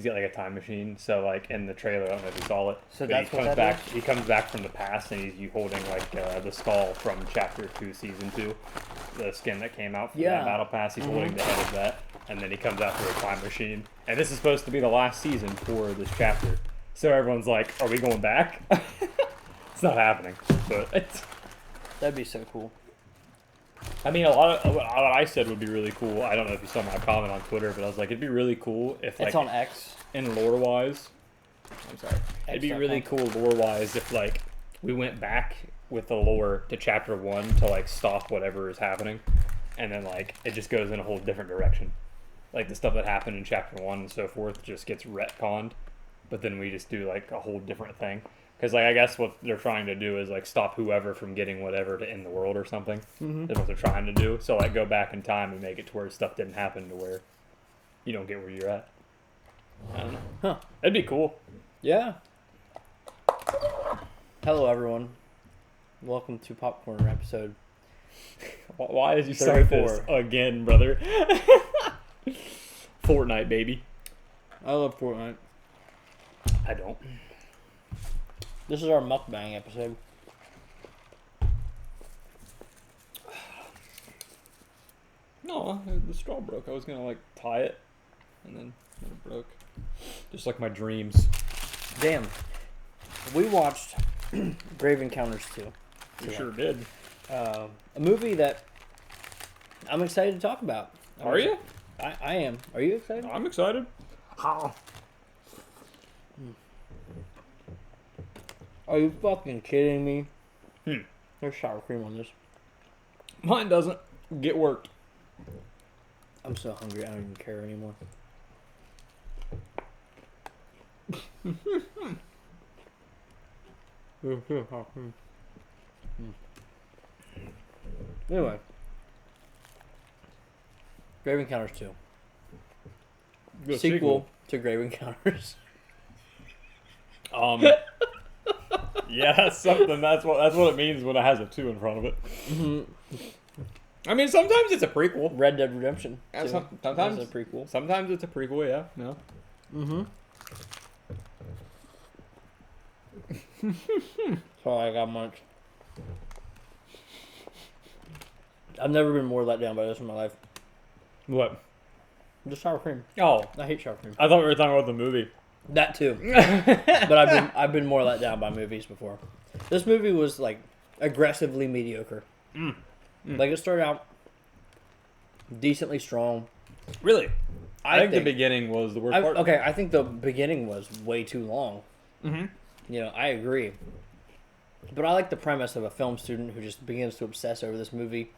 He's got like a time machine. So like in the trailer, I don't know if you saw it. So but that's he what comes that back. He comes back from the past, and he's holding like the skull from Chapter 2, Season 2, the skin that came out for that battle pass. He's holding the head of that, and then he comes out through a time machine. And this is supposed to be the last season for this chapter. So everyone's like, "Are we going back?" It's not happening. But That'd be so cool. I mean, a lot of what I said would be really cool. I don't know if you saw my comment on Twitter, but I was like, it'd be really cool if, like, It's on X. in lore-wise, I'm sorry, it'd be really cool lore-wise if, like, we went back with the lore to Chapter 1 to, like, stop whatever is happening, and then, like, it just goes in a whole different direction. Like, the stuff that happened in Chapter 1 and so forth just gets retconned, but then we just do, like, a whole different thing. Because, like, I guess what they're trying to do is, like, stop whoever from getting whatever to end the world or something. That's what they're trying to do. So, like, go back in time and make it to where stuff didn't happen to where you don't get where you're at. I don't know. Huh. That'd be cool. Yeah. Hello, everyone. Welcome to Popcorn episode. Why did you start this 34. again, brother? Fortnite, baby. I love Fortnite. I don't. This is our mukbang episode. No, the straw broke. I was gonna, like, tie it, and then it broke. Just like my dreams. Damn. We watched Grave Encounters 2. You sure did. A movie that I'm excited to talk about. Are you? I am. Are you excited? I'm excited. How? Are you fucking kidding me? Hmm. There's sour cream on this. Mine doesn't get worked. I'm so hungry, I don't even care anymore. Anyway. Grave Encounters 2. Good Sequel to Grave Encounters. Yeah, that's something. That's what it means when it has a 2 in front of it. I mean, sometimes it's a prequel. Red Dead Redemption 2. Sometimes That's a prequel. Sometimes it's a prequel. Yeah. No. That's all I got much. I've never been more let down by this in my life. What? Just sour cream. Oh, I hate sour cream. I thought we were talking about the movie. That too. But I've been more let down by movies before. This movie was like aggressively mediocre. Like it started out decently strong. Really? I think the think- beginning was the worst part. Okay, I think the beginning was way too long. Mm-hmm. You know, I agree. But I like the premise of a film student who just begins to obsess over this movie.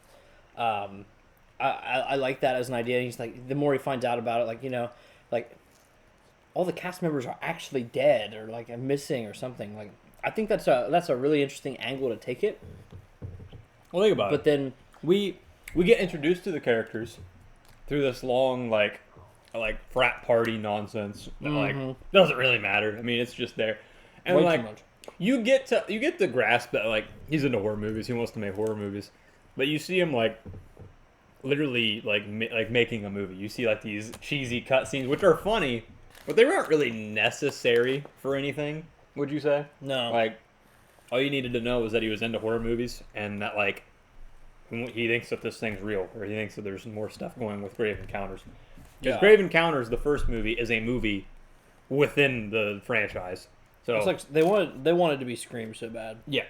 I like that as an idea. He's like, the more he finds out about it, like, you know, like all the cast members are actually dead or like missing or something. Like, I think that's a really interesting angle to take it. Well, think about it. But then we get introduced to the characters through this long like frat party nonsense that like doesn't really matter. I mean, it's just there, and way like too much. you get the grasp that like he's into horror movies. He wants to make horror movies, but you see him like literally like making a movie. You see like these cheesy cutscenes, which are funny, but they weren't really necessary for anything. Would you say? No. Like, all you needed to know was that he was into horror movies and that, like, he thinks that this thing's real, or he thinks that there's more stuff going with Grave Encounters. Because Yeah. Grave Encounters, the first movie, is a movie within the franchise. So It's like they wanted to be Scream so bad. yeah.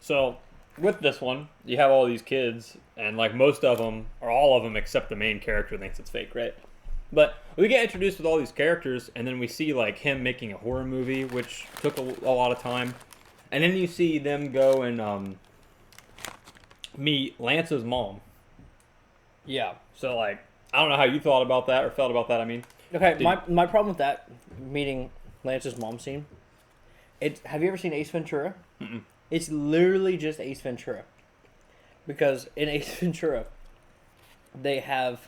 So with this one, you have all these kids, and like most of them, or all of them except the main character, thinks it's fake, right? But we get introduced with all these characters, and then we see like him making a horror movie, which took a lot of time. And then you see them go and meet Lance's mom. Yeah. So like, I don't know how you thought about that or felt about that. I mean, Okay, my problem with that meeting Lance's mom scene. Have you ever seen Ace Ventura? Mm-mm. It's literally just Ace Ventura. Because in Ace Ventura, they have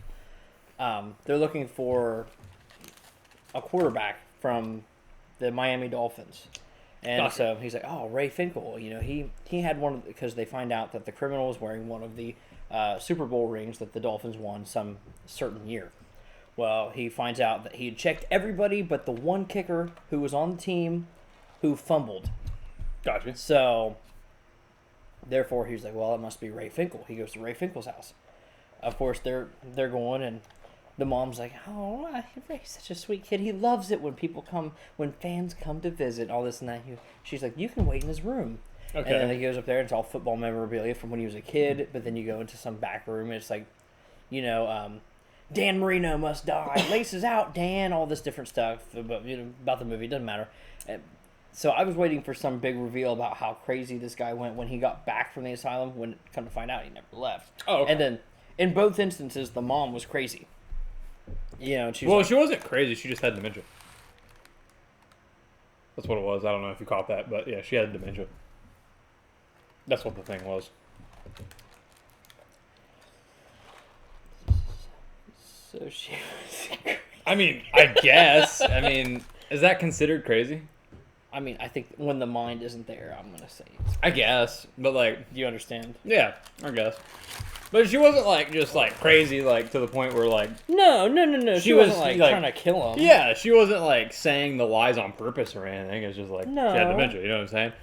they're looking for a quarterback from the Miami Dolphins. And Gotcha. so he's like, oh, Ray Finkel. You know, he had one of because they find out that the criminal is wearing one of the Super Bowl rings that the Dolphins won some certain year. Well, he finds out that he had checked everybody but the one kicker who was on the team who fumbled. Gotcha. So, therefore, he's like, well, it must be Ray Finkel. He goes to Ray Finkel's house. Of course, they're going, and the mom's like, oh, Ray's such a sweet kid. He loves it when fans come to visit, all this and that. She's like, you can wait in his room. Okay. And then he goes up there, and it's all football memorabilia from when he was a kid, but then you go into some back room, and it's like, Dan Marino must die. Laces out, Dan. All this different stuff about the movie. It doesn't matter. So I was waiting for some big reveal about how crazy this guy went when he got back from the asylum. When come to find out, he never left. Oh, okay. And then in both instances, the mom was crazy. And she wasn't crazy. She just had dementia. That's what it was. I don't know if you caught that, but yeah, she had dementia. That's what the thing was. So she was. I mean, I guess. I mean, is that considered crazy? I mean, I think when the mind isn't there, I'm gonna say it's. I guess, but like, Do you understand? yeah, I guess. But she wasn't just crazy to the point where No. She wasn't trying to kill him. yeah, she wasn't saying the lies on purpose or anything. It's just No. she had dementia. You know what I'm saying?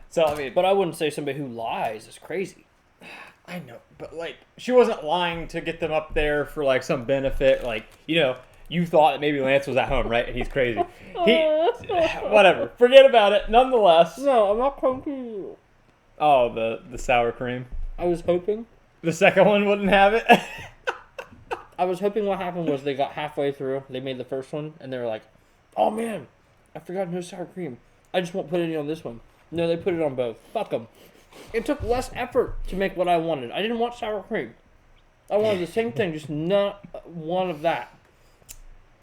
So I mean, But I wouldn't say somebody who lies is crazy. I know, but she wasn't lying to get them up there for some benefit. You thought that maybe Lance was at home, right? And he's crazy. Whatever. Forget about it. Nonetheless. No, I'm not crazy. Oh, the sour cream. I was hoping. The second one wouldn't have it. I was hoping what happened was they got halfway through. They made the first one, and they were like, "Oh man, I forgot no sour cream. I just won't put any on this one." No, they put it on both. Fuck them. It took less effort to make what I wanted. I didn't want sour cream. I wanted the same thing, just not one of that.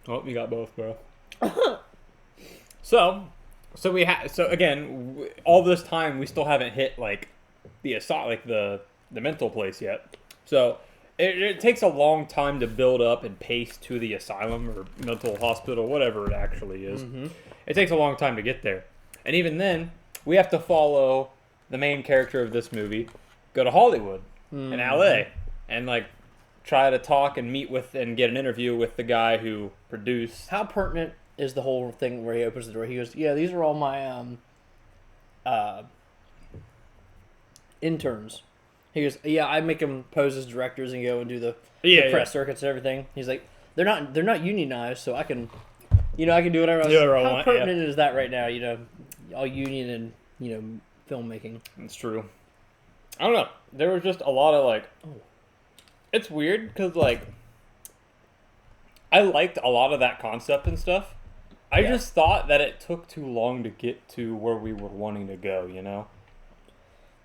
Oh, you got both, bro. So again, all this time we still haven't hit the mental place yet. So it takes a long time to build up and pace to the asylum or mental hospital, whatever it actually is. Mm-hmm. It takes a long time to get there, and even then, we have to follow the main character of this movie, go to Hollywood in LA, and try to talk and meet with and get an interview with the guy who produced. How pertinent is the whole thing where he opens the door? He goes, "Yeah, these are all my interns." He goes, "Yeah, I make them pose as directors and go and do the press circuits and everything." He's like, "They're not unionized, so I can do whatever." How pertinent is that right now? All union and filmmaking. It's true. I don't know. There was just a lot of It's weird because I liked a lot of that concept and stuff. I just thought that it took too long to get to where we were wanting to go.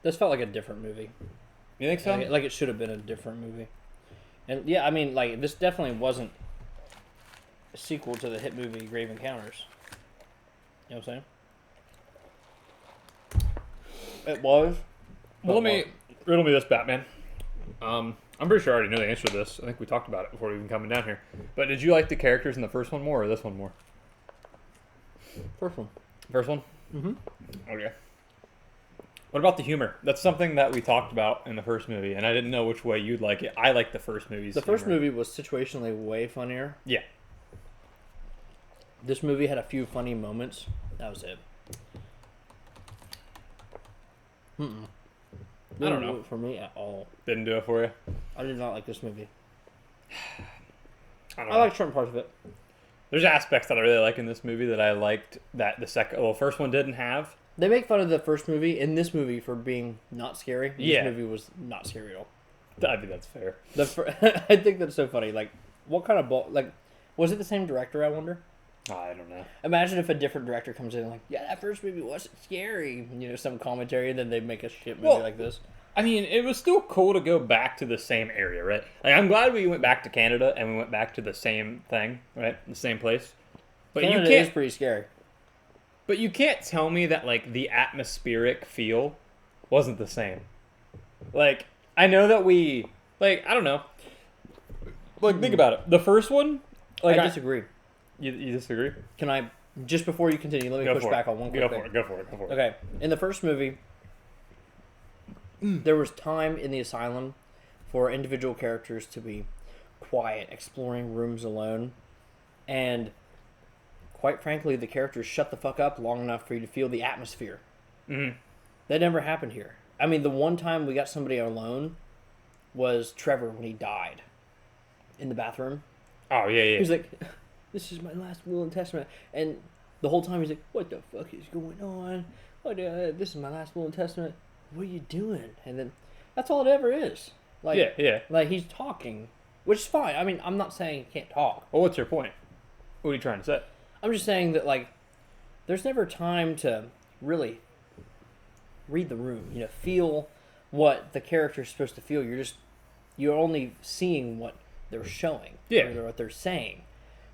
This felt like a different movie. You think so? Like it should have been a different movie. And yeah, I mean, this definitely wasn't a sequel to the hit movie Grave Encounters. You know what I'm saying? It was. Well, riddle me this, Batman. I'm pretty sure I already know the answer to this. I think we talked about it before even coming down here. But did you like the characters in the first one more or this one more? First one. First one? Mm-hmm. Okay. What about the humor? That's something that we talked about in the first movie, and I didn't know which way you'd like it. I like the first movie's humor. First movie was situationally way funnier. Yeah. This movie had a few funny moments. That was it. I don't know. Do it for me at all. Didn't do it for you? I did not like this movie. I like certain parts of it. There's aspects that I really like in this movie that I liked that the first one didn't have. They make fun of the first movie in this movie for being not scary. This movie was not scary at all. I think that's fair. I think that's so funny. What kind of was it the same director? I wonder. I don't know. Imagine if a different director comes in that first movie wasn't scary. Some commentary, and then they make a shit movie like this. I mean, it was still cool to go back to the same area, right? I'm glad we went back to Canada and we went back to the same thing, right? The same place. But Canada is pretty scary. But you can't tell me that the atmospheric feel wasn't the same. I know that we I don't know. Think about it. The first one, I disagree. You disagree? Can I just before you continue? Let me push back on one quick thing. Go for it. Okay, in the first movie, there was time in the asylum for individual characters to be quiet, exploring rooms alone, and quite frankly, the characters shut the fuck up long enough for you to feel the atmosphere. Mm-hmm. That never happened here. I mean, the one time we got somebody alone was Trevor when he died in the bathroom. Oh, yeah. He was like, "This is my last will and testament," and the whole time he's like, "What the fuck is going on? This is my last will and testament. What are you doing?" And then that's all it ever is. Like, Yeah. like he's talking, which is fine. I mean, I'm not saying he can't talk. Well, what's your point? What are you trying to say? I'm just saying that, like, there's never time to really read the room. You know, feel what the character's supposed to feel. You're only seeing what they're showing. Yeah. Or what they're saying.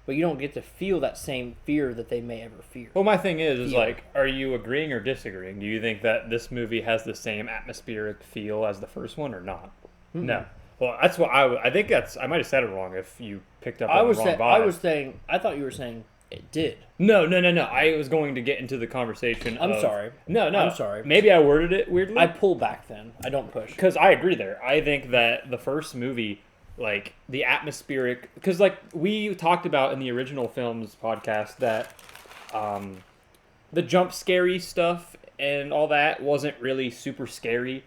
But you don't get to feel that same fear that they may ever fear. Well, my thing is Feel. like, are you agreeing or disagreeing? Do you think that this movie has the same atmospheric feel as the first one or not? Mm-mm. No. Well, that's what I think I might have said it wrong if you picked up on the wrong vibe. I thought you were saying it did. No. I was going to get into the conversation. I'm sorry. No. I'm sorry. Maybe I worded it weirdly. I pull back then. I don't push. Because I agree there. I think that the first movie, like, the atmospheric... Because, like, we talked about in the original films podcast that the jump scary stuff and all that wasn't really super scary.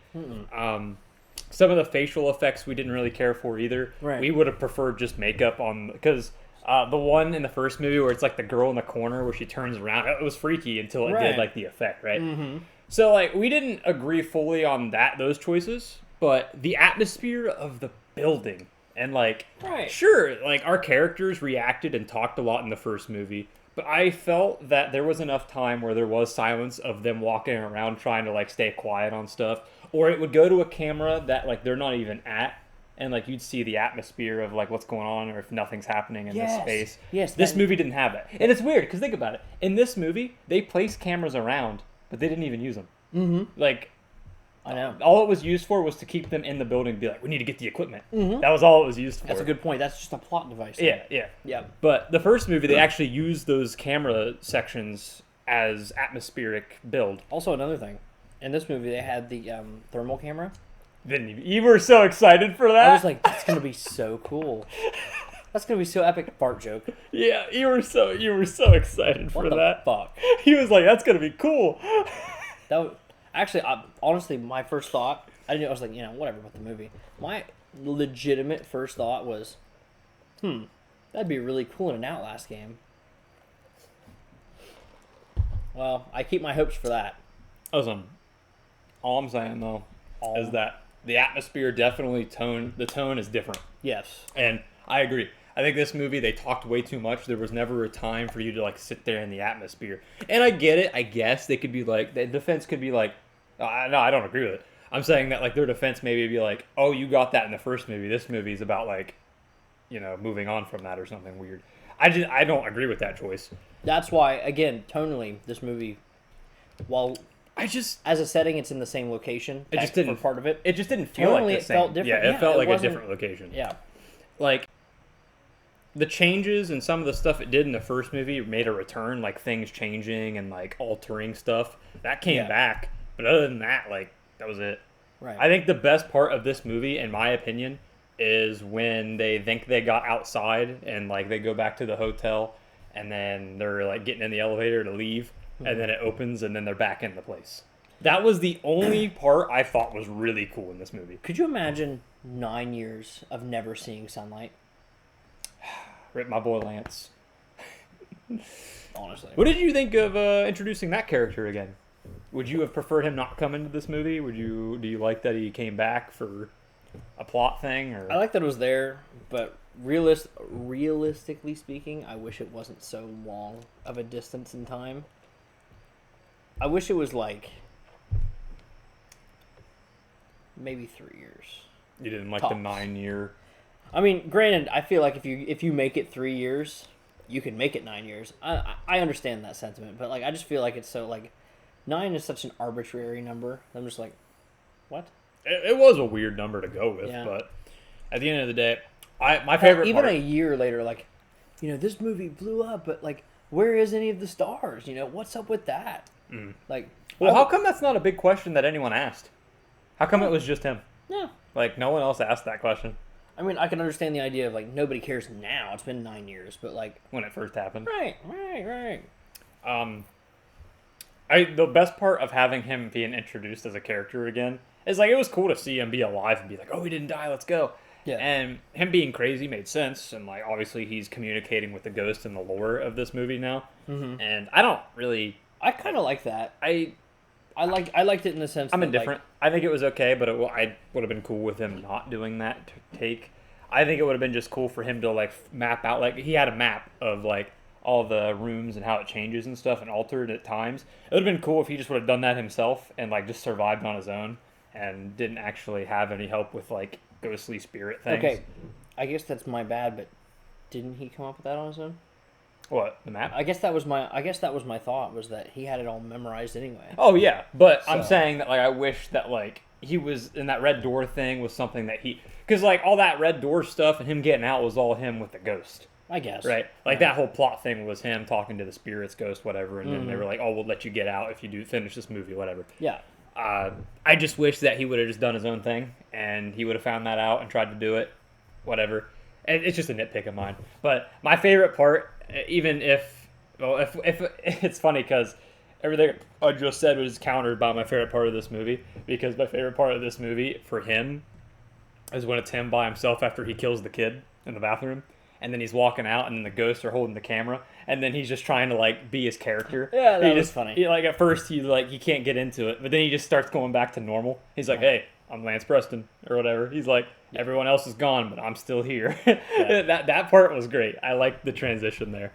Some of the facial effects we didn't really care for either. Right. We would have preferred just makeup on... Because... the one in the first movie where it's like the girl in the corner where she turns around, it was freaky until it did like the effect, right? Mm-hmm. So like we didn't agree fully on those choices, but the atmosphere of the building and like sure, like our characters reacted and talked a lot in the first movie, but I felt that there was enough time where there was silence of them walking around trying to like stay quiet on stuff, or it would go to a camera that like they're not even at. And, like, you'd see the atmosphere of, like, what's going on or if nothing's happening in this space. Yes. This movie didn't have that. And it's weird, because think about it. In this movie, they placed cameras around, but they didn't even use them. Mm-hmm. Like, I know. all it was used for was to keep them in the building and be like, we need to get the equipment. Mm-hmm. That was all it was used for. That's a good point. That's just a plot device. Yeah. But the first movie, they actually used those camera sections as atmospheric build. Also, another thing. In this movie, they had the thermal camera. You were so excited for that. I was like, that's gonna be so cool. That's gonna be so epic. Fart joke. Yeah, you were so excited for that. Fuck. He was like, that's gonna be cool. Actually, honestly, my first thought, I was like, whatever about the movie. My legitimate first thought was, that'd be really cool in an Outlast game. Well, I keep my hopes for that. Listen, all I'm saying though is that the atmosphere definitely the tone is different. Yes. And I agree. I think this movie, they talked way too much. There was never a time for you to like sit there in the atmosphere. And I get it. I guess they could be like, the defense could be like, no, I don't agree with it. I'm saying that like their defense maybe be like, oh, you got that in the first movie. This movie is about like, moving on from that or something weird. I don't agree with that choice. That's why, again, tonally, this movie, while as a setting, it's in the same location. It just didn't for part of it. It just didn't feel like the same. Felt different. Yeah, it felt like a different location. Yeah, like the changes and some of the stuff it did in the first movie made a return, like things changing and like altering stuff that came back. But other than that, like that was it. Right. I think the best part of this movie, in my opinion, is when they think they got outside and like they go back to the hotel and then they're like getting in the elevator to leave. And then it opens, and then they're back in the place. That was the only part I thought was really cool in this movie. Could you imagine 9 years of never seeing sunlight? Rip my boy Lance. Honestly. What did you think of introducing that character again? Would you have preferred him not come into this movie? Do you like that he came back for a plot thing? Or I like that it was there, but realistically speaking, I wish it wasn't so long of a distance in time. I wish it was like maybe 3 years. You didn't like Tops. the 9 year. I mean, granted, I feel like if you make it 3 years, you can make it 9 years. I understand that sentiment, but like I just feel like it's so like 9 is such an arbitrary number. I'm just like, what? It was a weird number to go with, but at the end of the day, my favorite even part, a year later, like this movie blew up, but like where is any of the stars? What's up with that? Like, well, how come that's not a big question that anyone asked? How come it was just him? Yeah. Like, no one else asked that question. I mean, I can understand the idea of like nobody cares now. It's been 9 years, but like, when it first happened. right. Um, the best part of having him being introduced as a character again is like it was cool to see him be alive and be like, oh, he didn't die, let's go. Yeah. And him being crazy made sense, and like obviously he's communicating with the ghost in the lore of this movie now. Mm-hmm. And I don't really, I kind of like that. I I liked it in the sense. I'm that, indifferent. I think it was okay, but I would have been cool with him not doing that take. I think it would have been just cool for him to like map out, like he had a map of like all the rooms and how it changes and stuff and altered at times. It would have been cool if he just would have done that himself and like just survived on his own and didn't actually have any help with like ghostly spirit things. Okay, I guess that's my bad, but didn't he come up with that on his own? What, the map? I guess that was my thought, was that he had it all memorized anyway. Oh yeah, but I'm So- saying that like I wish that like he was in that red door thing was something that because like all that red door stuff and him getting out was all him with the ghost. I guess. Right, like Yeah. that whole plot thing was him talking to the spirits, ghost, whatever, and then they Mhm. were like, "Oh, we'll let you get out if you do finish this movie, whatever." Yeah. I just wish that he would have just done his own thing and he would have found that out and tried to do it, whatever. And it's just a nitpick of mine. But my favorite part, even if it's funny because everything I just said was countered by my favorite part of this movie, because my favorite part of this movie for him is when it's him by himself after he kills the kid in the bathroom. And then he's walking out, and then the ghosts are holding the camera, and then he's just trying to like be his character. Yeah, that he was just, funny. Like at first he can't get into it, but then he just starts going back to normal. He's like, "Hey, I'm Lance Preston," or whatever. He's like, "Everyone else is gone, but I'm still here." Yeah. That part was great. I liked the transition there.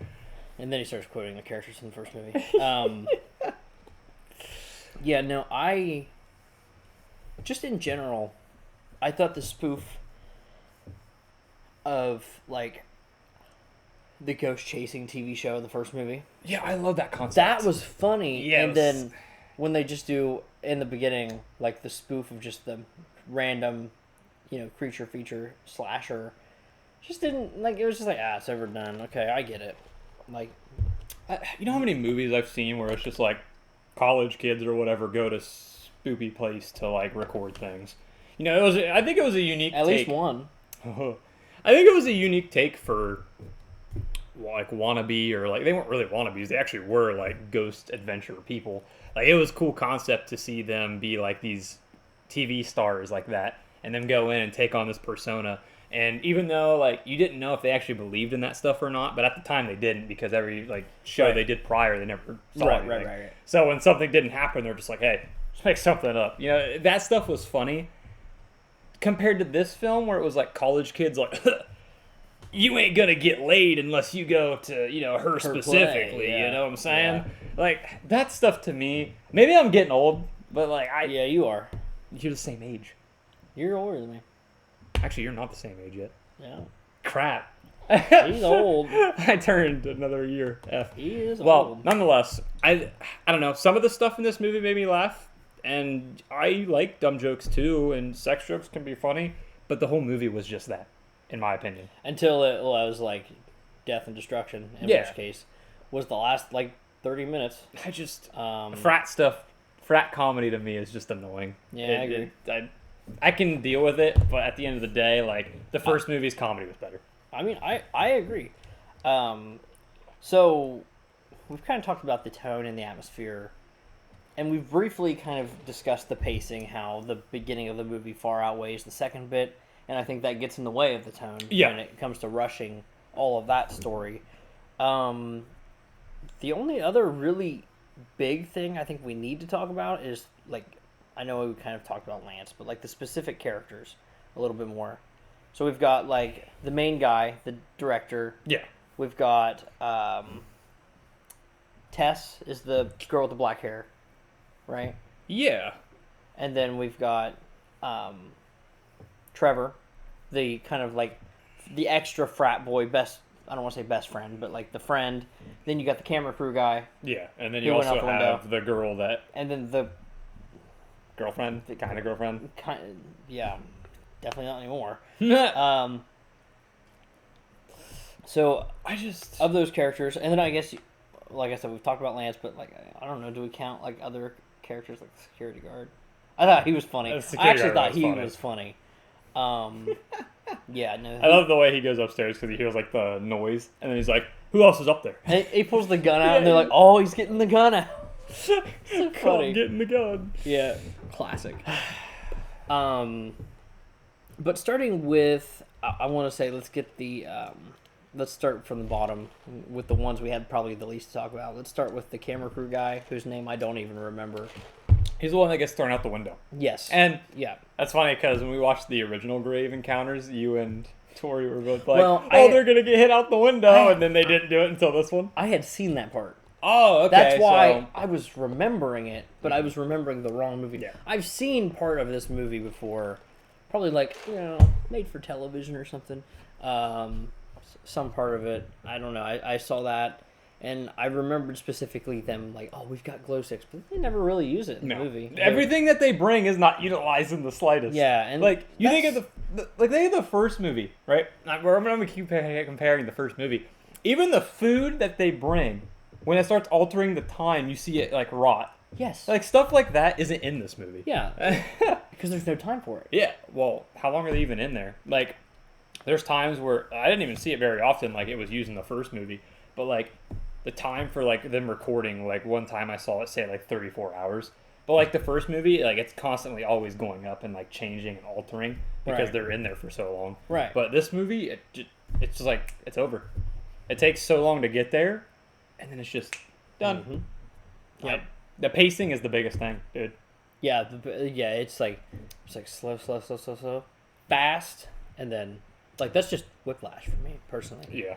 And then he starts quoting the characters from the first movie. Yeah, no, just in general, I thought the spoof of like the ghost chasing TV show, the first movie, Yeah, I love that concept. that was funny. Yes. And then when they just do in the beginning like the spoof of just the random, creature feature slasher, just didn't like, it was just like, it's overdone. Okay, I get it. Like, You know how many movies I've seen where it's just like college kids or whatever go to spoopy place to like record things. I think it was a unique at take. least one. I think it was a unique take for like wannabe, or like they weren't really wannabes. They actually were like ghost adventure people. Like it was a cool concept to see them be like these TV stars like that, and then go in and take on this persona. And even though like you didn't know if they actually believed in that stuff or not, but at the time they didn't, because every like show Right. they did prior they never saw Right, anything. right. So when something didn't happen, they're just like, "Hey, just make something up." That stuff was funny. Compared to this film where it was like college kids like, you ain't gonna get laid unless you go to, her specifically, play, yeah. you know what I'm saying? Yeah. Like, that stuff to me, maybe I'm getting old, but like, Yeah, you are. you're the same age. You're older than me. Actually, you're not the same age yet. Yeah. Crap. He's old. I turned another year. F. He is Well, old. nonetheless, I don't know. Some of the stuff in this movie made me laugh, and I like dumb jokes too, and sex jokes can be funny, but the whole movie was just that, in my opinion. Until it was like death and destruction, in Yeah. which case was the last like 30 minutes. I just Um, frat comedy to me is just annoying. Yeah, I agree. I can deal with it, but at the end of the day, like the first movie's comedy was better. I mean, I agree. So we've kind of talked about the tone and the atmosphere, and we've briefly kind of discussed the pacing, how the beginning of the movie far outweighs the second bit, and I think that gets in the way of the tone Yeah. when it comes to rushing all of that story. The only other really big thing I think we need to talk about is, like, I know we kind of talked about Lance, but like the specific characters a little bit more. So we've got like the main guy, the director. Yeah. We've got Tess is the girl with the black hair, right? Yeah. And then we've got Trevor, the kind of like the extra frat boy, best, I don't want to say best friend, but like the friend. Then you got the camera crew guy, Yeah. And then He you went also out the window. have the girl that and then the girlfriend, the kind of girlfriend. kind, yeah, definitely not anymore. I So just of those characters, and then I guess, like I said, we've talked about Lance, but like I don't know, do we count like other characters like the security guard? I thought he was funny. The I security actually guard thought was he funny. was funny. Yeah, no. I love the way he goes upstairs because he hears like the noise, and then he's like, "Who else is up there?" He pulls the gun out, and they're like, "Oh, he's getting the gun out." So Come funny. getting the gun. Yeah, classic. But starting with, I want to say, let's get let's start from the bottom with the ones we had probably the least to talk about. Let's start with the camera crew guy, whose name I don't even remember. He's the one that gets thrown out the window. Yes. And yeah. that's funny because when we watched the original Grave Encounters, you and Tori were both like, Well, they're going to get hit out the window, and then they didn't do it until this one. I had seen that part. Oh, okay. That's why so... I was remembering it, but I was remembering the wrong movie. Yeah. I've seen part of this movie before, probably like, made for television or something. Some part of it, I don't know. I saw that, and I remembered specifically them like, oh, we've got glow sticks, but they never really use it in the movie. Everything that they bring is not utilized in the slightest. Yeah, and like you think of the first movie, right? I'm gonna keep comparing the first movie. Even the food that they bring, when it starts altering the time, you see it like rot. Yes. Like stuff like that isn't in this movie. Yeah. Because there's no time for it. Yeah. Well, how long are they even in there? Like, there's times where I didn't even see it very often. Like it was used in the first movie, but like the time for like them recording, like one time I saw it say like 34 hours. But like the first movie, like it's constantly always going up and like changing and altering because they're in there for so long. Right. But this movie, it's just like it's over. It takes so long to get there, and then it's just done. Mm-hmm. Yeah. The pacing is the biggest thing, dude. Yeah. It's like slow, fast, and then like that's just Whiplash for me personally. Yeah.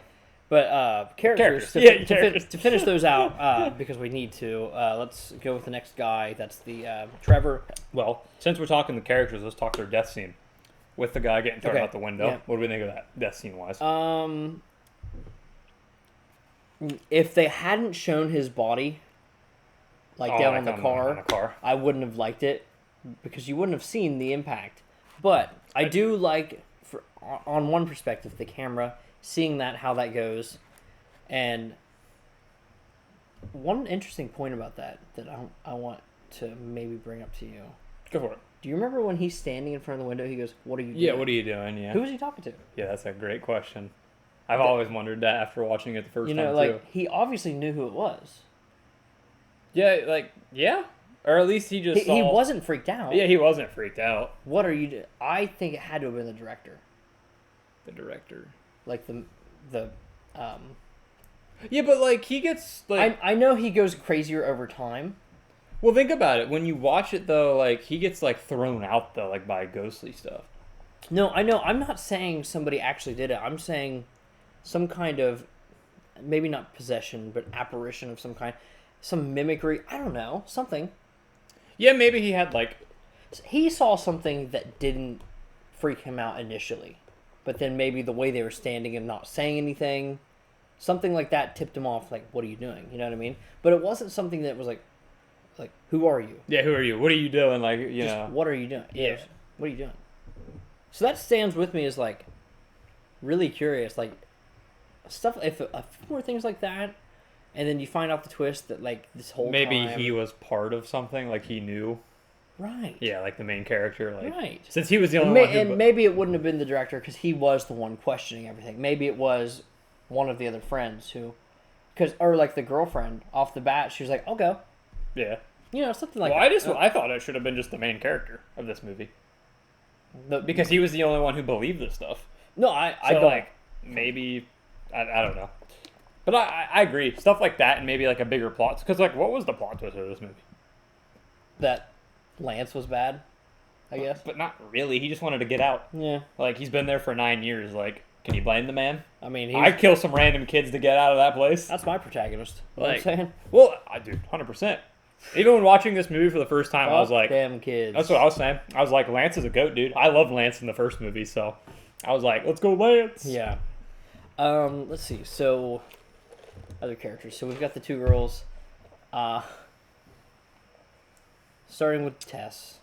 But characters. To finish those out, because we need to. Let's go with the next guy. That's the Trevor. Well, since we're talking the characters, let's talk their death scene with the guy getting thrown out the window. Yeah. What do we think of that death scene wise? If they hadn't shown his body, down on the car, I wouldn't have liked it because you wouldn't have seen the impact. But I do like, on one perspective, the camera, seeing how that goes. And one interesting point about that I want to maybe bring up to you. Go for it. Do you remember when he's standing in front of the window, he goes, "What are you doing?" Yeah, what are you doing? Yeah. Who was he talking to? Yeah, that's a great question. I've always wondered that after watching it the first time, too. He obviously knew who it was. Yeah, yeah. Or at least he just He wasn't freaked out. Yeah, he wasn't freaked out. What are you doing? I think it had to have been the director. The director. Like Yeah, but like he gets like I know he goes crazier over time. Well, think about it. When you watch it though, like he gets like thrown out though, like by ghostly stuff. No, I know. I'm not saying somebody actually did it. I'm saying some kind of, maybe not possession, but apparition of some kind, some mimicry. I don't know, something. Yeah, maybe he had like he saw something that didn't freak him out initially, but then maybe the way they were standing and not saying anything, something like that tipped him off. Like, what are you doing? You know what I mean? But it wasn't something that was like, who are you? Yeah, who are you? What are you doing? Like, you know, what are you doing? Yeah, what are you doing? So that stands with me as like really curious, like stuff. If a few more things like that, and then you find out the twist that like this whole maybe time, he was part of something, like he knew. Right. Yeah, like the main character, like right. Since he was the only one. And maybe it wouldn't have been the director because he was the one questioning everything. Maybe it was one of the other friends who, or like the girlfriend off the bat, she was like, "I'll go." Yeah. You know, something like that. Well, I thought it should have been just the main character of this movie. Because he was the only one who believed this stuff. No, I don't. Like, maybe, I don't know. But I agree. Stuff like that and maybe like a bigger plot. Because like, what was the plot twist of this movie? That Lance was bad, I guess. But not really. He just wanted to get out. Yeah. Like, he's been there for 9 years. Like, can you blame the man? I mean, I'd kill some random kids to get out of that place. That's my protagonist. You know what I'm saying? Well, I do, 100%. Even when watching this movie for the first time, I was like... damn kids. That's what I was saying. I was like, Lance is a goat, dude. I love Lance in the first movie, so... I was like, let's go Lance! Yeah. Let's see. So, other characters. So we've got the two girls. Starting with Tess.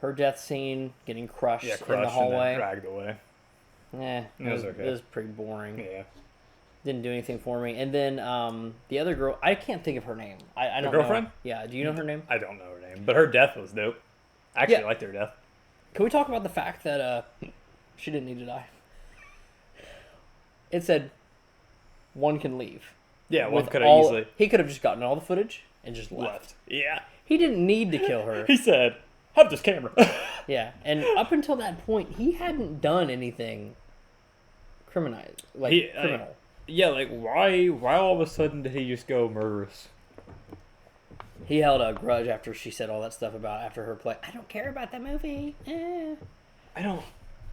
Her death scene, getting crushed in the hallway. And then dragged away. It was okay. It was pretty boring. Yeah. Didn't do anything for me. And then the other girl, I can't think of her name. I don't know. Girlfriend? Yeah, do you know her name? I don't know her name, but her death was dope. I actually liked her death. Can we talk about the fact that She didn't need to die. It said one can leave. Yeah, one With could have all- easily He could have just gotten all the footage and just left. left. Yeah. He didn't need to kill her. He said, "Have this camera." Yeah, and up until that point, he hadn't done anything criminal. Yeah, like why all of a sudden did he just go murderous? He held a grudge after she said all that stuff about after her play. I don't care about that movie. I don't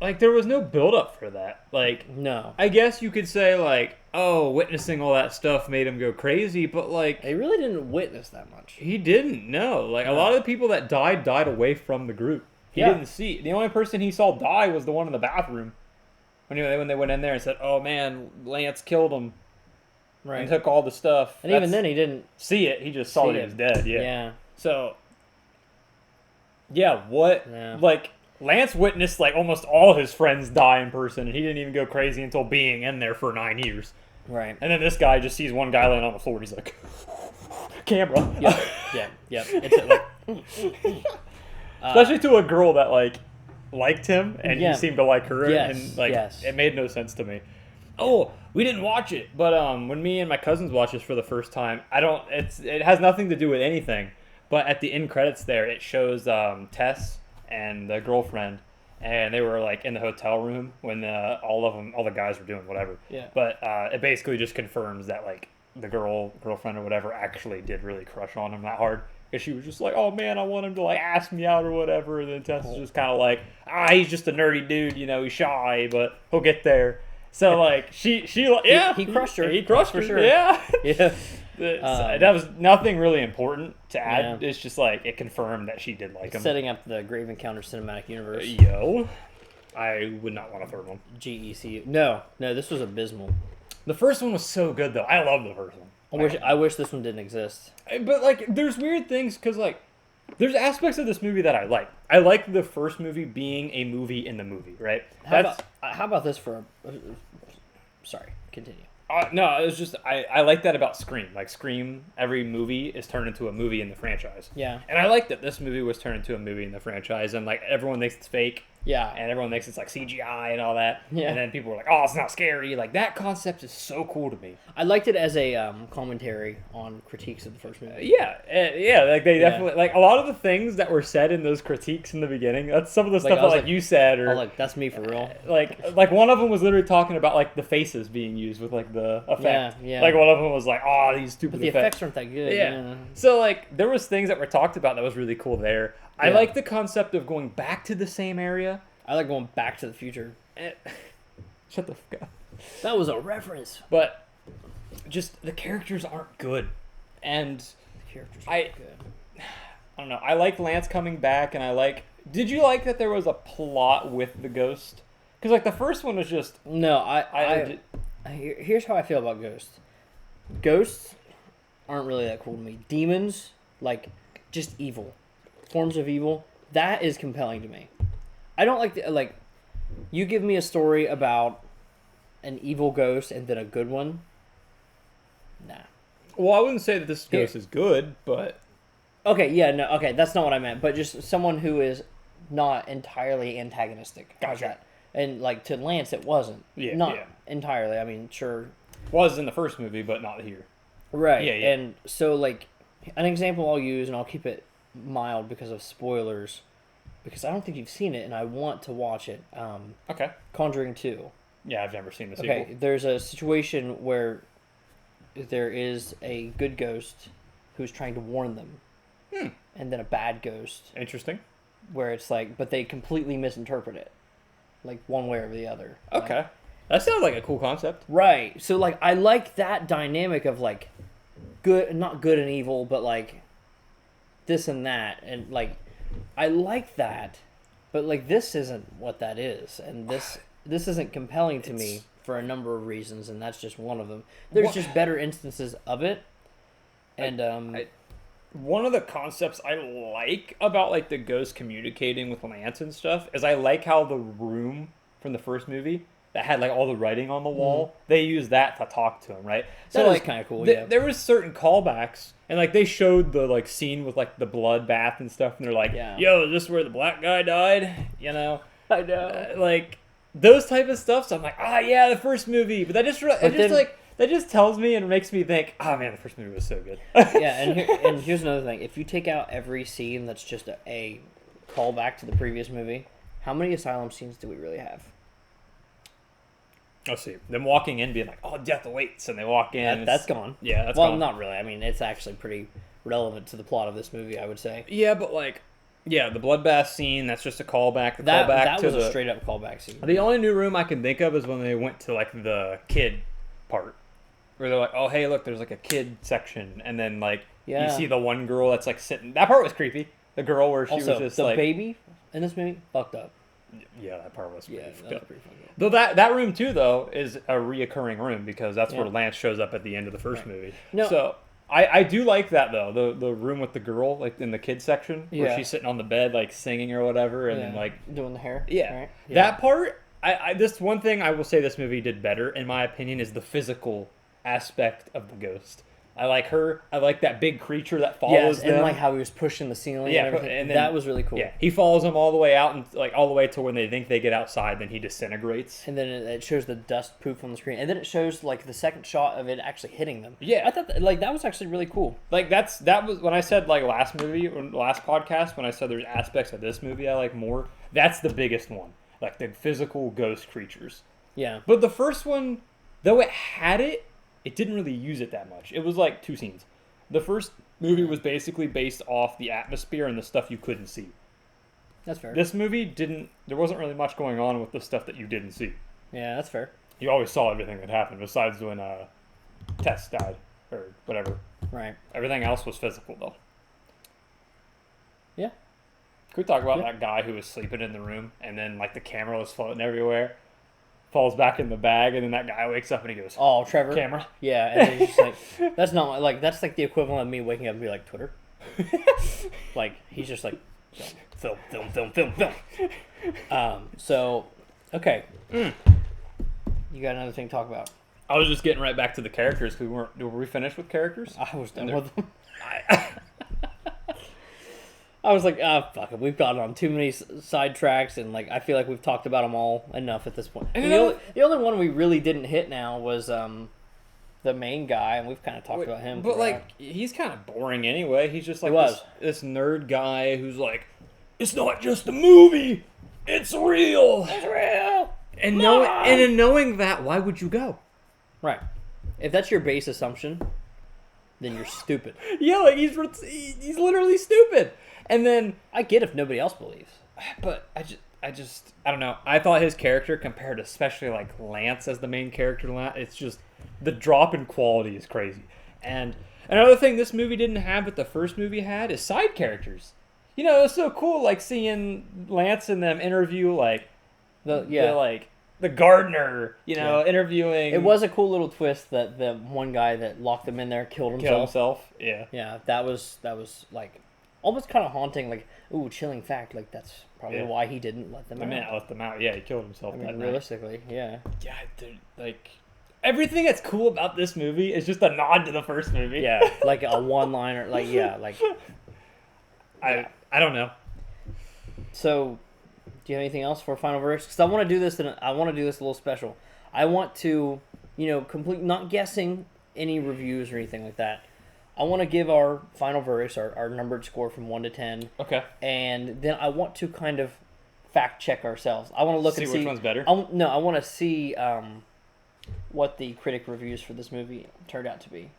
like there was no build up for that. Like No, I guess you could say like, oh, witnessing all that stuff made him go crazy, but like they really didn't witness that much. he didn't know. Like a lot of the people that died away from the group. He Yeah. didn't see. The only person he saw die was the one in the bathroom. When they went in there and said, "Oh man, Lance killed him Right, and took all the stuff." and even then, he didn't see it. He just saw see that he it. was dead. Yeah. Yeah, So, yeah, what? Yeah. Like, Lance witnessed, like, almost all his friends die in person, and he didn't even go crazy until being in there for 9 years. right. And then this guy just sees one guy laying on the floor, and he's like, camera. Yeah. It's like, Especially to a girl that, like, liked him, and Yeah. he seemed to like her, Yes, and, like, yes. it made no sense to me. Oh, we didn't watch it, but when me and my cousins watched this for the first time, it has nothing to do with anything, but at the end credits there, it shows Tess and the girlfriend, and they were like in the hotel room when all the guys were doing whatever. Yeah. But it basically just confirms that like the girlfriend or whatever actually did really crush on him that hard. Because she was just like, oh man, I want him to like ask me out or whatever. And then Tess is just kind of like, he's just a nerdy dude, he's shy, but he'll get there. So like she yeah, he crushed her. He crushed For her. sure. Yeah. yeah. That was nothing really important to add. Yeah. It's just like it confirmed that she did like him. Setting up the Grave Encounter cinematic universe. Yo, I would not want a third one. GECU. No, this was abysmal. The first one was so good though. I love the first one. I wish this one didn't exist. But like, there's weird things because like, there's aspects of this movie that I like. I like the first movie being a movie in the movie, right? How about this for? Sorry, continue. No, it was just I like that about Scream. Like Scream, every movie is turned into a movie in the franchise. Yeah. And I like that this movie was turned into a movie in the franchise, and like everyone thinks it's fake. Yeah. And everyone thinks it's like CGI and all that. Yeah. And then people are like, oh, it's not scary. Like that concept is so cool to me. I liked it as a commentary on critiques of the first movie. Yeah. Like they definitely like a lot of the things that were said in those critiques in the beginning. That's some of the Like, stuff I that was like like- you said, or Like that's me for real. like one of them was literally talking about like the faces being used with like the effect. Yeah. Like one of them was like, oh, these stupid But the effects. effects aren't that good. Yeah. So like there was things that were talked about that was really cool there. I Yeah. like the concept of going back to the same area. I like going Back to the Future. Shut the fuck up. That was a reference. But just the characters aren't good. And The characters I- are good. I don't know. I like Lance coming back, and I like. Did you like that there was a plot with the ghost? Because like the first one was just. No, here's how I feel about ghosts. Ghosts aren't really that cool to me. Demons, like, just evil. Forms of evil, that is compelling to me. I don't like you give me a story about an evil ghost and then a good one. Nah. Well, I wouldn't say that this ghost is good, but Okay, yeah, no, okay, that's not what I meant. But just someone who is not entirely antagonistic. How's Gotcha. that? And like to Lance, it wasn't. Yeah, Not yeah. entirely. I mean, sure. was in the first movie, but not here. Right. Yeah, yeah. And so, like, an example I'll use, and I'll keep it mild because of spoilers, because I don't think you've seen it, and I want to watch it. Okay. Conjuring 2. Yeah, I've never seen the sequel. Okay, there's a situation where there is a good ghost who's trying to warn them, and then a bad ghost Interesting. where it's like, but they completely misinterpret it, like one way or the other. Okay. Like, That sounds like a cool concept. right. So like, I like that dynamic of like, good, not good and evil, but like this and that, and like, I like that, but like this isn't what that is, and this isn't compelling to me for a number of reasons, and that's just one of them. There's What- just better instances of it, and One of the concepts I like about like the ghost communicating with Lance and stuff is I like how the room from the first movie that had like all the writing on the wall, they use that to talk to him, right? That is like kinda cool, yeah. There was certain callbacks, and like they showed the like scene with like the bloodbath and stuff, and they're like, Yeah. "Yo, is this where the black guy died?" You know, I know. like those type of stuff. So I'm like, yeah, the first movie. But then- that just tells me and makes me think, oh man, the first movie was so good. Yeah, and here's another thing. If you take out every scene that's just a callback to the previous movie, how many asylum scenes do we really have? Let's see. Them walking in, being like, "Oh, death awaits," and they walk in. That's gone. Yeah, that's well, gone. not really. I mean, it's actually pretty relevant to the plot of this movie, I would say. Yeah, but like, yeah, the bloodbath scene. That's just a callback. The That callback that to was the a straight up callback scene. The only new room I can think of is when they went to like the kid part, where they're like, "Oh, hey, look, there's like a kid section," and then like Yeah. you see the one girl that's like sitting. That part was creepy. The girl where she Also, was just the like, baby in this movie fucked up. yeah, that part was pretty Yeah, fucked that was up. pretty fucked up. Though that room too, though, is a reoccurring room because that's where Yeah. Lance shows up at the end of the first Right. movie. No. So I do like that though, the room with the girl like in the kids section where Yeah. she's sitting on the bed like singing or whatever, and then like doing the hair. yeah, right? that part. This one thing I will say this movie did better in my opinion is the physical aspect of the ghost. I like her. I like that big creature that follows Yes, them. and like how he was pushing the ceiling. Yeah, and everything. and then- that was really cool. yeah, he follows them all the way out and like all the way to when they think they get outside. Then he disintegrates. And then it shows the dust poof on the screen, and then it shows like the second shot of it actually hitting them. Yeah. I thought that was actually really cool. Like that was when I said like last podcast when I said there's aspects of this movie I like more. That's the biggest one, like the physical ghost creatures. Yeah, But the first one, though it had it, it didn't really use it that much. It was like 2 scenes. The first movie was basically based off the atmosphere and the stuff you couldn't see. that's fair. This movie didn't. There wasn't really much going on with the stuff that you didn't see. Yeah, that's fair. You always saw everything that happened, besides when Tess died or whatever. Right. Everything else was physical, though. Yeah. Can we talk about Yeah. that guy who was sleeping in the room and then like the camera was floating everywhere, falls back in the bag, and then that guy wakes up and he goes, Oh, Trevor. "Camera." Yeah, and then he's just like, that's not like that's like the equivalent of me waking up and be like Twitter. Like he's just like film. So okay. You got another thing to talk about? I was just getting right back to the characters because were we finished with characters? I was done They're- with them. I was like, fuck it. We've gotten on too many sidetracks, and like I feel like we've talked about them all enough at this point. And And the only one we really didn't hit now was the main guy, and we've kind of talked about him. But throughout. like, he's kind of boring anyway. He's just like He was. this nerd guy who's like, it's not just a movie, it's real. it's real, And Mom! in knowing that, why would you go? right? If that's your base assumption, then you're stupid. Yeah, like he's literally stupid. And then, I get if nobody else believes. but I don't know. I thought his character compared, especially like Lance as the main character, it's just the drop in quality is crazy. And another thing this movie didn't have, but the first movie had, is side characters. You know, it was so cool, like seeing Lance and them interview like the gardener. You know, Yeah. interviewing. It was a cool little twist that the one guy that locked them in there killed himself. kill himself. Yeah. Yeah, that was like almost kind of haunting. Like, ooh, chilling fact. Like that's probably Yeah. why he didn't let them The out. man let them out. Yeah, he killed himself. I that mean, night. realistically, yeah. Yeah, dude, like everything that's cool about this movie is just a nod to the first movie. Yeah, like a one-liner. Like, yeah, like. I don't know. So, do you have anything else for final verse? Because I want to do this, and I want to do this a little special. I want to, complete not guessing any reviews or anything like that. I want to give our final verse, our numbered score from 1 to 10, Okay. and then I want to kind of fact check ourselves. I want to look See and which see one's better? I want to see what the critic reviews for this movie turned out to be.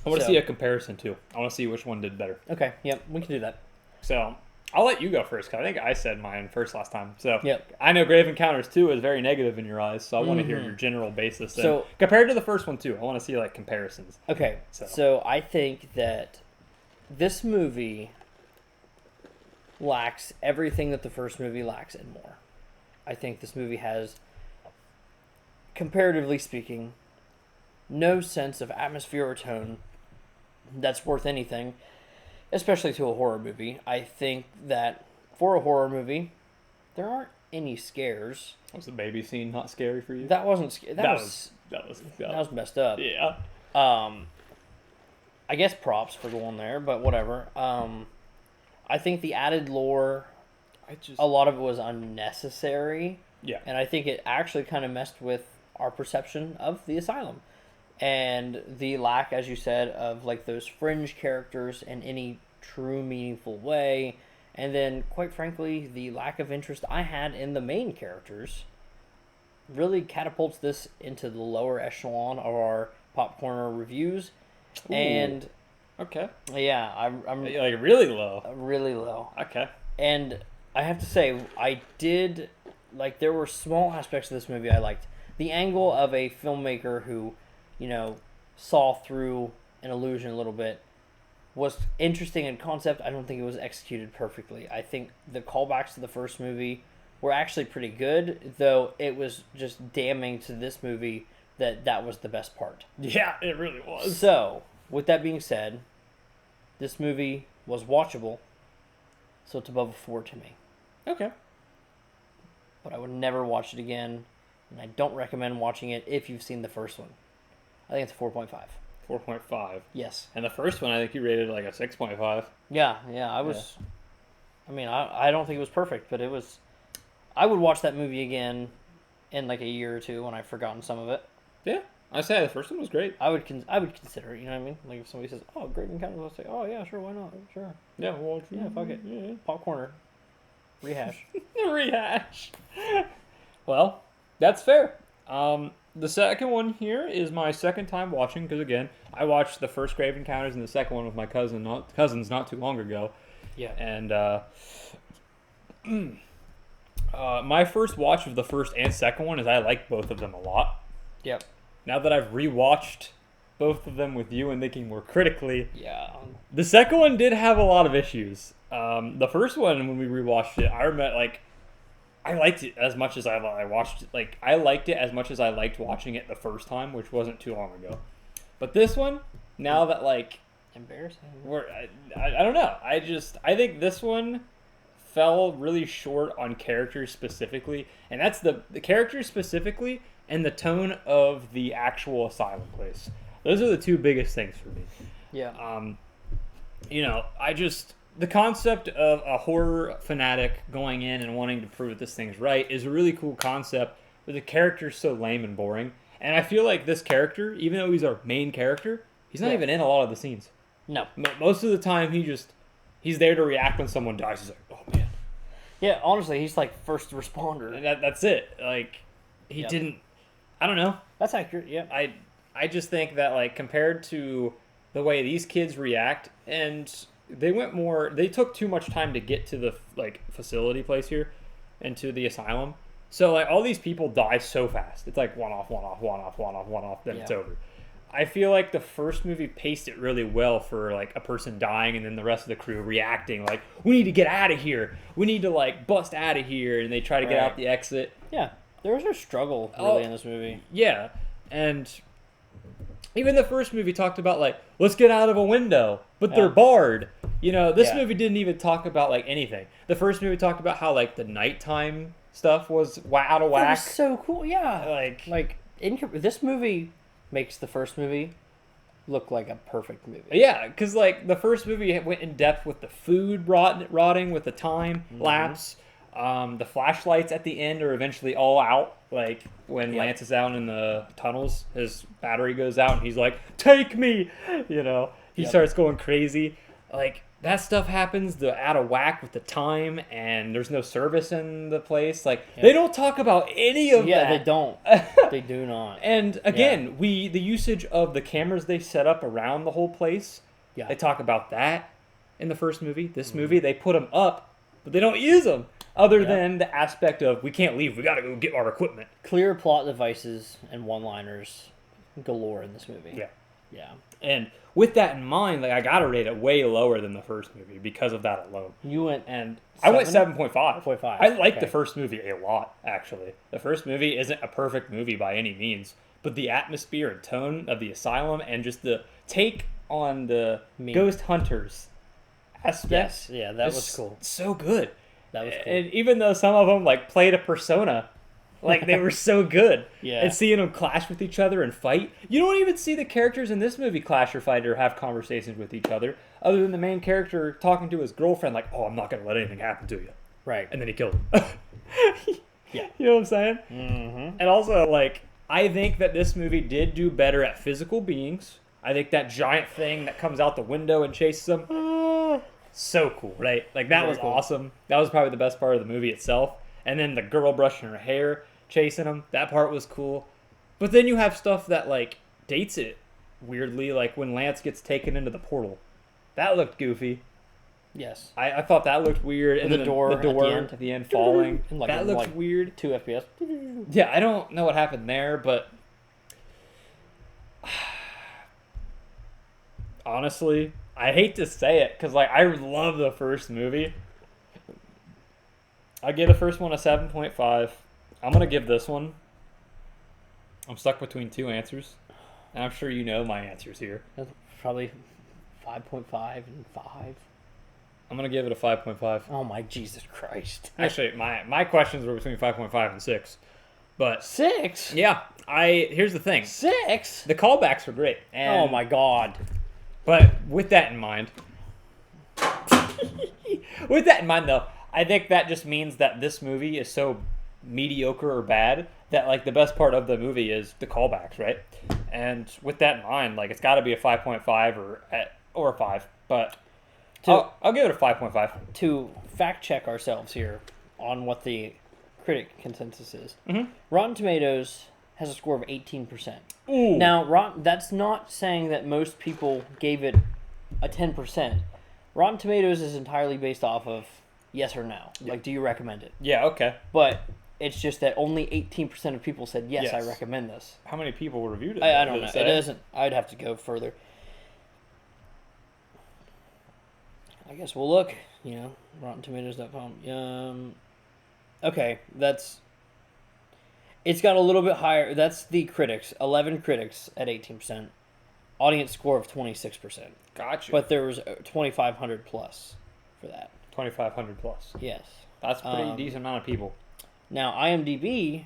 I want to So- see a comparison too. I want to see which one did better. Okay, yep, we can do that. So I'll let you go first because I think I said mine first last time. So Yep. I know Grave Encounters 2 is very negative in your eyes, so I want to hear Mhm. your general basis. So- And compared to the first one too, I want to see like comparisons. Okay, So- so I think that this movie lacks everything that the first movie lacks and more. I think this movie has, comparatively speaking, no sense of atmosphere or tone that's worth anything, especially to a horror movie. I think that for a horror movie, there aren't any scares. Was the baby scene not scary for you? That wasn't scary. That was that was messed up. yeah. I guess props for going there, but whatever. I think the added lore, I just a lot of it was unnecessary. Yeah. And I think it actually kind of messed with our perception of the asylum. And the lack, as you said, of like those fringe characters in any true meaningful way. And then, quite frankly, the lack of interest I had in the main characters really catapults this into the lower echelon of our Popcorner reviews. Ooh. And Okay. yeah, I'm Like really low. really low. Okay. And I have to say, I did like there were small aspects of this movie I liked. The angle of a filmmaker who, saw through an illusion a little bit was interesting in concept. I don't think it was executed perfectly. I think the callbacks to the first movie were actually pretty good, though it was just damning to this movie that was the best part. Yeah, it really was. So, with that being said, this movie was watchable, so it's above a 4 to me. Okay. But I would never watch it again, and I don't recommend watching it if you've seen the first one. I think it's a 4.5. 4.5. Yes. And the first one, I think you rated like a 6.5. Yeah, I was... I mean, I don't think it was perfect, but it was... I would watch that movie again in like a year or two when I've forgotten some of it. Yeah. I say the first one was great. I would consider it, you know what I mean? Like if somebody says, oh, Great Encounters, I'll say, oh, yeah, sure, why not? Sure. Yeah, well, Yeah, fuck it. Yeah. Popcorner. Rehash. Rehash. Well, that's fair. The second one here is my second time watching because again, I watched the first Grave Encounters and the second one with my cousins not too long ago. Yeah. And my first watch of the first and second one is I like both of them a lot. Yep. Now that I've rewatched both of them with you and thinking more critically, Yeah. the second one did have a lot of issues. The first one, when we rewatched it, I remember I liked it as much as I watched it. Like I liked it as much as I liked watching it the first time, which wasn't too long ago. But this one, now that Embarrassing. I don't know. I think this one fell really short on characters specifically, and that's the characters specifically and the tone of the actual asylum place. Those are the two biggest things for me. Yeah. The concept of a horror fanatic going in and wanting to prove that this thing's right is a really cool concept, but the character's so lame and boring. And I feel like this character, even though he's our main character, he's not even in a lot of the scenes. No. Most of the time, he's there to react when someone dies. He's like, oh man. Yeah, honestly, he's like first responder. And that's it. Like, he didn't. I don't know. That's accurate. Yeah. I just think that like compared to the way these kids react, and they took too much time to get to the like facility place here and to the asylum. So like all these people die so fast. It's like one off, then it's over. I feel like the first movie paced it really well for like a person dying and then the rest of the crew reacting like, we need to get out of here. We need to like bust out of here, and they try to get out the exit. Yeah. There was no struggle really in this movie. Yeah. And even the first movie talked about like, let's get out of a window, but they're barred. This movie didn't even talk about like anything. The first movie talked about how like the nighttime stuff was out of whack. That was so cool. Yeah. This movie makes the first movie look like a perfect movie. Yeah, because like the first movie went in depth with the food rotting with the time lapse. The flashlights at the end are eventually all out. Like when Lance is out in the tunnels, his battery goes out and he's like, take me! He starts going crazy. Like that stuff happens, the out of whack with the time, and there's no service in the place. Like they don't talk about any of that. Yeah, they don't. They do not. And again, the usage of the cameras they set up around the whole place. Yeah. They talk about that in the first movie. This movie, they put them up, but they don't use them. Other than the aspect of, we can't leave, we gotta go get our equipment. Clear plot devices and one-liners galore in this movie. Yeah. Yeah. And with that in mind, like I gotta rate it way lower than the first movie because of that alone. You went and I went 7.5. 7.5. I like the first movie a lot, actually. The first movie isn't a perfect movie by any means, but the atmosphere and tone of the asylum and just the take on the ghost hunters aspect. Yes, yeah, that was cool. So good. That was cool. And even though some of them like played a persona, like they were so good. Yeah. And seeing them clash with each other and fight. You don't even see the characters in this movie clash or fight or have conversations with each other, other than the main character talking to his girlfriend like, oh, I'm not going to let anything happen to you. Right. And then he killed him. Yeah. You know what I'm saying? Mm-hmm. And also, like, I think that this movie did do better at physical beings. I think that giant thing that comes out the window and chases them, so cool, right? Like, that Very was cool. awesome. That was probably the best part of the movie itself. And then the girl brushing her hair, chasing him, that part was cool. But then you have stuff that, like, dates it weirdly, like when Lance gets taken into the portal. That looked goofy. Yes. I thought that looked weird. And The then door at the end falling. And like that looked weird. 2 FPS. Yeah, I don't know what happened there, but honestly, I hate to say it because like I love the first movie. I give the first one a 7.5. I'm gonna give this one. I'm stuck between two answers, and I'm sure you know my answers here. That's probably 5.5 and 5. I'm gonna give it a 5.5. Oh my Jesus Christ. Actually, my questions were between 5.5 and 6, but 6? yeah, here's the thing. 6? The callbacks were great. And, Oh my God. But with that in mind, though, I think that just means that this movie is so mediocre or bad that like the best part of the movie is the callbacks, right? And with that in mind, like it's got to be a 5.5 or a 5, but I'll give it a 5.5. To fact check ourselves here on what the critic consensus is. Mhm. Rotten Tomatoes has a score of 18%. Ooh. Now, that's not saying that most people gave it a 10%. Rotten Tomatoes is entirely based off of yes or no. Like, do you recommend it? Yeah, okay. But it's just that only 18% of people said, yes, I Yes. recommend this. How many people reviewed it? I don't know. Did It say? doesn't. I'd have to go further. I guess we'll look, RottenTomatoes.com. Okay, it's got a little bit higher. That's the critics. 11 critics at 18%. Audience score of 26%. Gotcha. But there was 2,500 plus for that. 2,500 plus. Yes. That's a pretty decent amount of people. Now, IMDb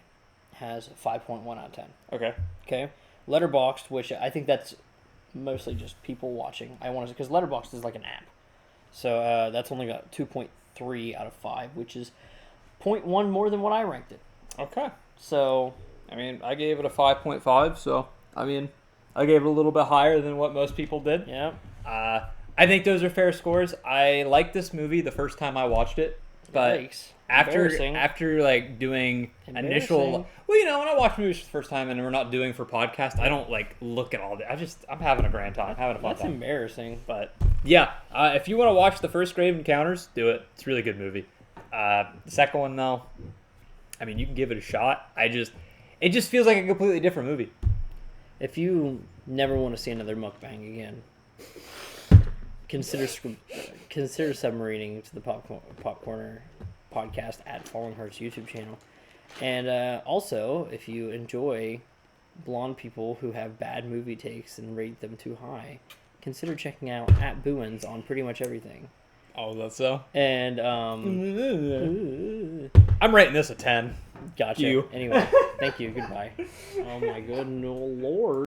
has 5.1 out of 10. Okay. Okay. Letterboxd, which I think that's mostly just people watching. Because Letterboxd is like an app. So that's only got 2.3 out of 5, which is 0.1 more than what I ranked it. Okay. So, I mean, I gave it a 5.5, so, I mean, I gave it a little bit higher than what most people did. yeah. I think those are fair scores. I liked this movie the first time I watched it, but Yikes. after Embarrassing. like doing initial, Embarrassing. well, when I watch movies for the first time and we're not doing for podcast, I don't like look at all that. I'm having a grand time, having a fun That's time. embarrassing. But yeah, if you want to watch the first Grave Encounters, do it. It's a really good movie. The second one though, I mean, you can give it a shot. It just feels like a completely different movie. If you never want to see another mukbang again, consider submarining to the Popcorner podcast at Fallen Hearts YouTube channel. And also, if you enjoy blonde people who have bad movie takes and rate them too high, consider checking out at Booins on pretty much everything. Oh, that's so. And I'm rating this a 10. gotcha. You. Anyway, thank you. Goodbye. Oh my good lord.